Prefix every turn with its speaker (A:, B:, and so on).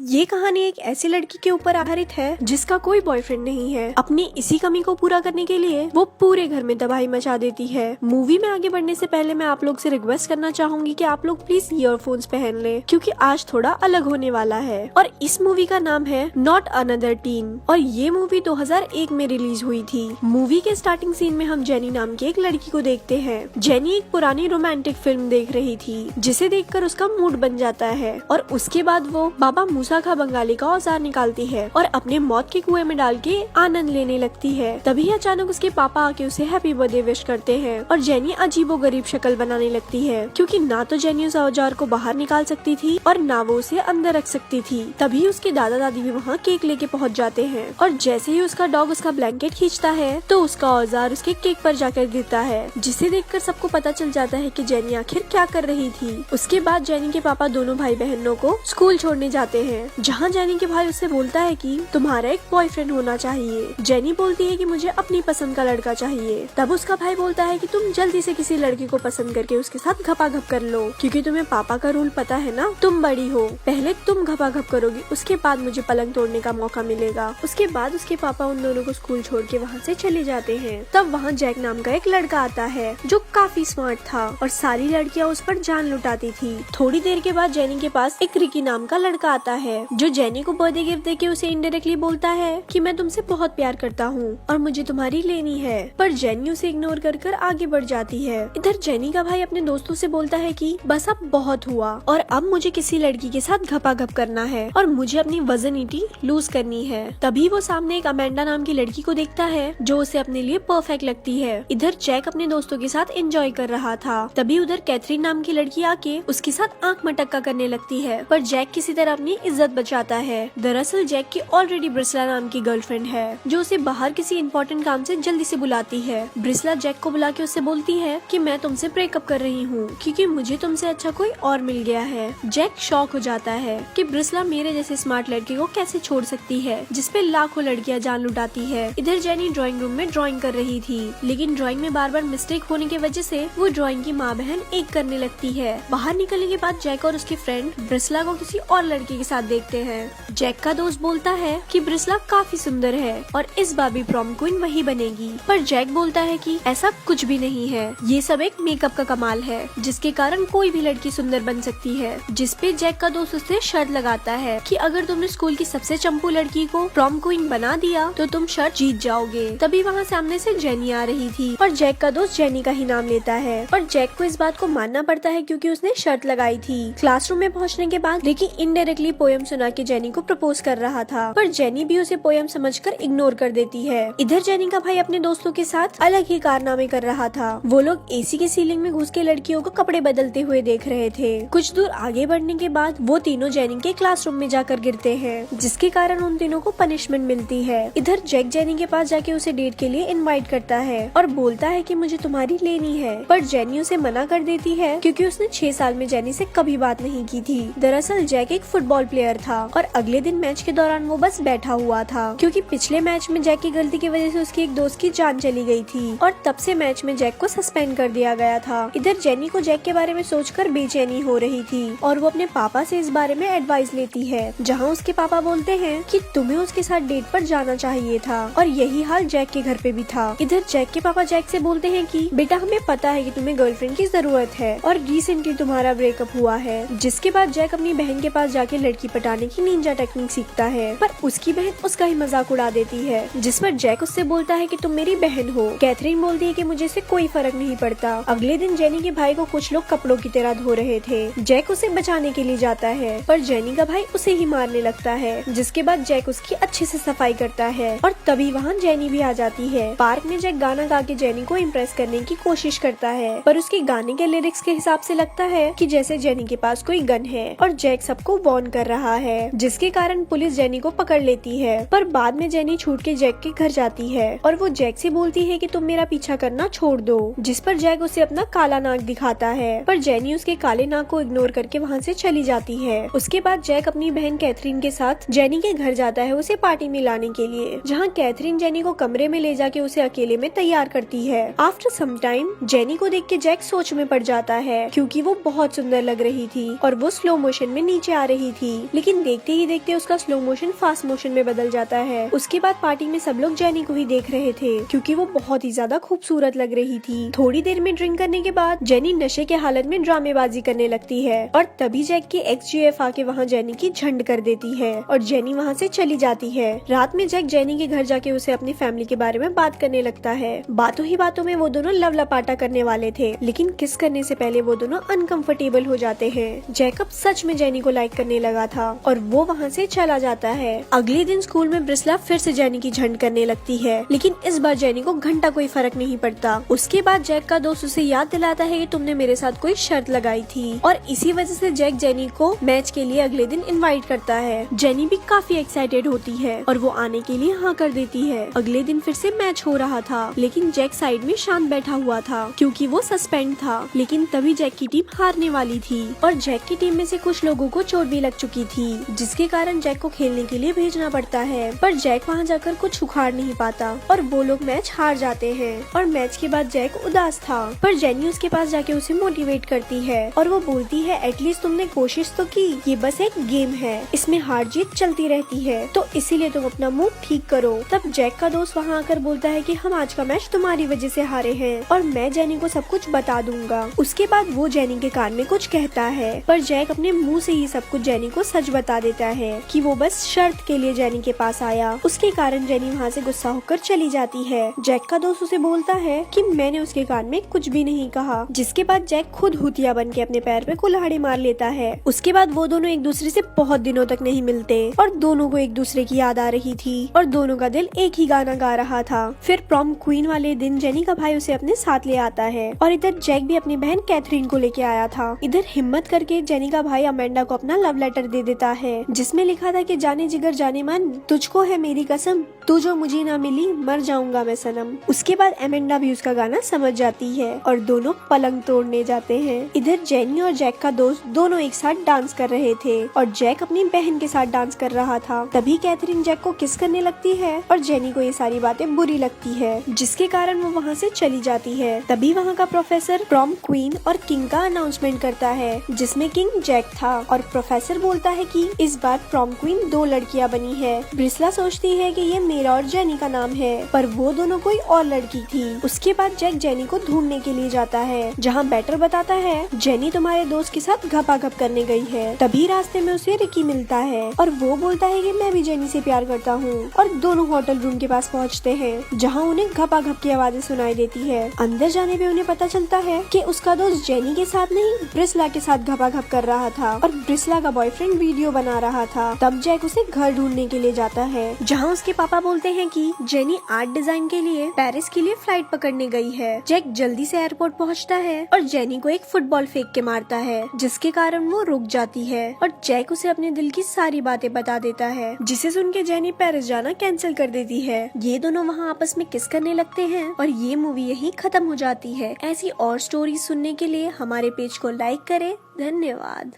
A: ये कहानी एक ऐसी लड़की के ऊपर आधारित है जिसका कोई बॉयफ्रेंड नहीं है। अपनी इसी कमी को पूरा करने के लिए वो पूरे घर में तबाही मचा देती है। मूवी में आगे बढ़ने से पहले मैं आप लोग से रिक्वेस्ट करना चाहूंगी कि आप लोग प्लीज ईयरफोन्स पहन लें, क्योंकि आज थोड़ा अलग होने वाला है। और इस मूवी का नाम है नॉट अनदर टीन और ये मूवी 2001 में रिलीज हुई थी। मूवी के स्टार्टिंग सीन में हम जेनी नाम की एक लड़की को देखते हैं। जेनी एक पुरानी रोमांटिक फिल्म देख रही थी जिसे देखकर उसका मूड बन जाता है और उसके बाद वो बाबा मूसा खा बंगाली का औजार निकालती है और अपने मौत के कुएं में डाल के आनंद लेने लगती है। तभी अचानक उसके पापा आके उसे हैप्पी बर्थडे विश करते हैं और जेनी अजीबोगरीब शक्ल बनाने लगती है, क्योंकि ना तो जेनी उस औजार को बाहर निकाल सकती थी और ना वो उसे अंदर रख सकती थी। तभी उसके दादा दादी भी वहाँ केक लेके पहुँच जाते हैं और जैसे ही उसका डॉग उसका ब्लैंकेट खींचता है तो उसका औजार उसके केक पर जाकर गिरता है, जिसे देखकर सबको पता चल जाता है कि जेनी आखिर क्या कर रही थी। उसके बाद जेनी के पापा दोनों भाई बहनों को स्कूल छोड़ने जाते हैं, जहाँ जेनी के भाई उससे बोलता है कि तुम्हारा एक बॉयफ्रेंड होना चाहिए। जेनी बोलती है कि मुझे अपनी पसंद का लड़का चाहिए। तब उसका भाई बोलता है कि तुम जल्दी से किसी लड़की को पसंद करके उसके साथ घपाघप कर लो, क्योंकि तुम्हें पापा का रूल पता है ना, तुम बड़ी हो, पहले तुम घपाघप करोगी, उसके बाद मुझे पलंग तोड़ने का मौका मिलेगा। उसके बाद उसके पापा उन दोनों को स्कूल छोड़ के वहाँ से चले जाते हैं। तब वहाँ जैक नाम का एक लड़का आता है जो काफी स्मार्ट था और सारी लड़कियाँ उस पर जान लुटाती थी। थोड़ी देर के बाद जेनी के पास एक रिकी नाम का लड़का आता है जो जेनी को बर्थडे गिफ्ट देके उसे इनडायरेक्टली बोलता है कि मैं तुमसे बहुत प्यार करता हूँ और मुझे तुम्हारी लेनी है, पर जेनी उसे इग्नोर कर आगे बढ़ जाती है। इधर जेनी का भाई अपने दोस्तों से बोलता है कि बस अब बहुत हुआ और अब मुझे किसी लड़की के साथ घपाघप करना है और मुझे अपनी वजनिटी लूज करनी है। तभी वो सामने एक अमेंडा नाम की लड़की को देखता है जो उसे अपने लिए परफेक्ट लगती है। इधर जैक अपने दोस्तों के साथ एंजॉय कर रहा था। तभी उधर कैथरीन नाम की लड़की आके उसके साथ आंख मटक्का करने लगती है, पर जैक किसी तरह अपनी इज्जत बचाता है। दरअसल जैक की ऑलरेडी ब्रिस्ला नाम की गर्लफ्रेंड है जो उसे बाहर किसी इंपॉर्टेंट काम से जल्दी से बुलाती है। ब्रिस्ला जैक को बुला के उससे बोलती है कि मैं तुमसे ब्रेकअप कर रही हूँ क्योंकि मुझे तुमसे अच्छा कोई और मिल गया है। जैक शॉक हो जाता है कि ब्रिस्ला मेरे जैसे स्मार्ट लड़के को कैसे छोड़ सकती है जिसपे लाखों लड़कियां जान लुटाती है। इधर जेनी ड्राइंग रूम में ड्राइंग कर रही थी, लेकिन ड्राइंग में बार बार मिस्टेक होने की वजह से वो ड्राइंग की माँ बहन एक करने लगती है। बाहर निकलने के बाद जैक और उसके फ्रेंड ब्रिस्ला को किसी और लड़के के साथ देखते हैं। जैक का दोस्त बोलता है कि ब्रिस्ला काफी सुंदर है और इस बार भी प्रॉम क्वीन वही बनेगी, पर जैक बोलता है कि ऐसा कुछ भी नहीं है, ये सब एक मेकअप का कमाल है जिसके कारण कोई भी लड़की सुंदर बन सकती है। जिसपे जैक का दोस्त उससे शर्त लगाता है कि अगर तुमने स्कूल की सबसे चंपू लड़की को प्रॉम क्वीन बना दिया तो तुम शर्त जीत जाओगे। तभी वहाँ सामने से जेनी आ रही थी और जैक का दोस्त जेनी का ही नाम लेता है और जैक को इस बात को मानना पड़ता है क्योंकि उसने शर्त लगाई थी। क्लासरूम में पहुँचने के बाद रिकी इनडायरेक्टली पोएम सुना के जेनी को प्रपोज कर रहा था, पर जेनी भी उसे पोएम समझकर इग्नोर कर देती है। इधर जेनी का भाई अपने दोस्तों के साथ अलग ही कारनामे कर रहा था। वो लोग एसी की सीलिंग में घुस के लड़कियों को कपड़े बदलते हुए देख रहे थे। कुछ दूर आगे बढ़ने के बाद वो तीनों जेनी के क्लासरूम में जाकर गिरते हैं, जिसके कारण उन तीनों को पनिशमेंट मिलती है। इधर जैक जेनी के पास जाके उसे डेट के लिए इनवाइट करता है और बोलता है कि मुझे तुम्हारी लेनी है, पर जेनी उसे मना कर देती है क्योंकि उसने 6 साल में जेनी से कभी बात नहीं की थी। दरअसल जैक एक फुटबॉल प्लेयर था और अगले दिन मैच के दौरान वो बस बैठा हुआ था, क्योंकि पिछले मैच में जैक की गलती की वजह से उसकी एक दोस्त की जान चली गई थी और तब से मैच में जैक को सस्पेंड कर दिया गया था। इधर जेनी को जैक के बारे में सोचकर बेचैनी हो रही थी और वो अपने पापा से इस बारे में एडवाइस लेती है, जहाँ उसके पापा बोलते हैं कि तुम्हें उसके साथ डेट पर जाना चाहिए था और यही हाल जैक के घर पे भी था। इधर जैक के पापा जैक से बोलते हैं कि बेटा हमें पता है कि तुम्हें गर्लफ्रेंड की जरूरत है और रिसेंटली तुम्हारा ब्रेकअप हुआ है। जिसके बाद जैक अपनी बहन के पास जाके लड़की पटाने की निंजा टेक्निक सीखता है, पर उसकी बहन उसका ही मजाक उड़ा देती है, जिस पर जैक उससे बोलता है कि तुम मेरी बहन हो। कैथरीन बोलती है कि मुझे इससे कोई फर्क नहीं पड़ता। अगले दिन जेनी के भाई को कुछ लोग कपड़ों की तरह धो रहे थे। जैक उसे बचाने के लिए जाता है, पर जेनी का भाई उसे ही मारने लगता है, जिसके बाद जैक उसकी अच्छे से सफाई करता है और तभी वहाँ जेनी भी आ जाती है। पार्क में जैक गाना गा के जेनी को इम्प्रेस करने की कोशिश करता है, पर उसके गाने के लिरिक्स के हिसाब से लगता है कि जैसे जेनी के पास कोई गन है और जैक सबको वार्न कर रहा है, जिसके कारण पुलिस जेनी को पकड़ लेती है। पर बाद में जेनी छूट के जैक के घर जाती है और वो जैक से बोलती है कि तुम मेरा पीछा करना छोड़ दो, जिस पर जैक उसे अपना काला नाक दिखाता है, पर जेनी उसके काले नाक को इग्नोर करके वहाँ से चली जाती है। उसके बाद जैक अपनी बहन कैथरीन के साथ जेनी के घर जाता है उसे पार्टी में लाने के लिए, जहाँ कैथरीन जेनी को कमरे में ले जाके उसे अकेले में तैयार करती है। आफ्टर सम टाइम जेनी को देख के जैक सोच में पड़ जाता है क्योंकि वो बहुत सुंदर लग रही थी और वो स्लो मोशन में नीचे आ रही थी। लेकिन देखते ही देखते उसका स्लो मोशन फास्ट मोशन में बदल जाता है। उसके बाद पार्टी में सब लोग जेनी को ही देख रहे थे क्योंकि वो बहुत ही ज्यादा खूबसूरत लग रही थी। थोड़ी देर में ड्रिंक करने के बाद जेनी नशे के हालत में ड्रामेबाजी करने लगती है और तभी जैक की XGF आके वहाँ जेनी की झंड कर देती है और जेनी वहाँ से चली जाती है। रात में जैक जेनी के घर जाके उसे अपनी फैमिली के बारे में बात करने लगता है। बातों ही बातों में वो दोनों लव लपाटा करने वाले थे, लेकिन किस करने से पहले वो दोनों अनकंफर्टेबल हो जाते हैं। जैकब सच में जेनी को लाइक करने लगा था और वो वहाँ से चला जाता है। अगले दिन स्कूल में ब्रिस्ला फिर से जेनी की झंड करने लगती है, लेकिन इस बार जेनी को घंटा कोई फर्क नहीं पड़ता। उसके बाद जैक का दोस्त उसे याद दिलाता है कि तुमने मेरे साथ कोई शर्त लगाई थी और इसी वजह से जैक जेनी को मैच के लिए अगले दिन इनवाइट करता है। जेनी भी काफी एक्साइटेड होती है और वो आने के लिए हाँ कर देती है। अगले दिन फिर से मैच हो रहा था, लेकिन जैक साइड में शांत बैठा हुआ था क्योंकि वो सस्पेंड था। लेकिन तभी जैक की टीम हारने वाली थी और जैक की टीम में से कुछ लोगों को चोट भी लग चुकी थी, जिसके कारण जैक को खेलने के लिए भेजना पड़ता है। पर जैक वहाँ जाकर कुछ उखाड़ नहीं पाता और वो लोग मैच हार जाते हैं। और मैच के बाद जैक उदास था, पर जेनी उसके पास जाके उसे मोटिवेट करती है और वो बोलती है एटलीस्ट तुमने कोशिश तो की, ये बस एक गेम है, इसमें हार जीत चलती रहती है, तो इसीलिए तुम अपना मूड ठीक करो। तब जैक का दोस्त वहाँ आकर बोलता है कि हम आज का मैच तुम्हारी वजह से हारे हैं और मैं जेनी को सब कुछ बता दूंगा। उसके बाद वो जेनी के कान में कुछ कहता है, पर जैक अपने मुंह से ही सब कुछ जेनी को सच बता देता है कि वो बस शर्त के लिए जेनी के पास आया। उसके कारण जेनी वहाँ से गुस्सा होकर चली जाती है। जैक का दोस्त उसे बोलता है कि मैंने उसके कान में कुछ भी नहीं कहा, जिसके बाद जैक खुद हुतिया बन के अपने पैर पे कुल्हाड़ी मार लेता है। उसके बाद वो दोनों एक दूसरे से बहुत दिनों तक नहीं मिलते और दोनों को एक दूसरे की याद आ रही थी और दोनों का दिल एक ही गाना गा रहा था। फिर प्रॉम क्वीन वाले दिन जेनी का भाई उसे अपने साथ ले आता है और इधर जैक भी अपनी बहन कैथरीन को लेके आया था। इधर हिम्मत करके जेनी का भाई अमेंडा को अपना लव लेटर दे देता है, जिसमें लिखा था कि जाने जिगर जाने मन, तुझको है मेरी कसम, तू जो मुझे ना मिली मर जाऊंगा मैं सनम। उसके बाद अमेंडा भी उसका गाना समझ जाती है और दोनों पलंग तोड़ने जाते हैं। इधर जेनी और जैक का दोस्त दोनों एक साथ डांस कर रहे थे और जैक अपनी बहन के साथ डांस कर रहा था। तभी कैथरीन जैक को किस करने लगती है और जेनी को ये सारी बातें बुरी लगती है, जिसके कारण वो वहाँ से चली जाती है। तभी वहाँ का प्रोफेसर प्रॉम क्वीन और किंग का अनाउंसमेंट करता है, जिसमें किंग जैक था और प्रोफेसर बोलता है कि इस बार प्रॉम क्वीन 2 लड़कियां बनी है। ब्रिस्ला सोचती है कि ये मेरा और जेनी का नाम है, पर वो दोनों कोई और लड़की थी। उसके बाद जैक जेनी को ढूंढने के लिए जाता है, जहाँ बैटर बताता है जेनी तुम्हारे दोस्त के साथ घपाघप करने गई है। तभी रास्ते में उसे रिकी मिलता है और वो बोलता है कि मैं भी जेनी से प्यार करता हूँ और दोनों होटल रूम के पास पहुँचते हैं, जहाँ उन्हें घपाघप की आवाजें सुनाई देती है। अंदर जाने पे उन्हें पता चलता है कि उसका दोस्त जेनी के साथ नहीं ब्रिस्ला के साथ घपाघप कर रहा था और ब्रिस्ला का बॉयफ्रेंड वीडियो बना रहा था। तब जैक उसे घर ढूंढने के लिए जाता है, जहाँ उसके पापा बोलते हैं कि जेनी आर्ट डिजाइन के लिए पेरिस के लिए फ्लाइट पकड़ने गई है। जैक जल्दी से एयरपोर्ट पहुँचता है और जेनी को एक फुटबॉल फेंक के मारता है, जिसके कारण वो रुक जाती है और जैक उसे अपने दिल की सारी बातें बता देता है, जिसे सुन के जेनी पेरिस जाना कैंसिल कर देती है। ये दोनों वहाँ आपस में किस करने लगते हैं और ये मूवी यही खत्म हो जाती है। ऐसी और स्टोरी सुनने के लिए हमारे पेज को लाइक करें। धन्यवाद।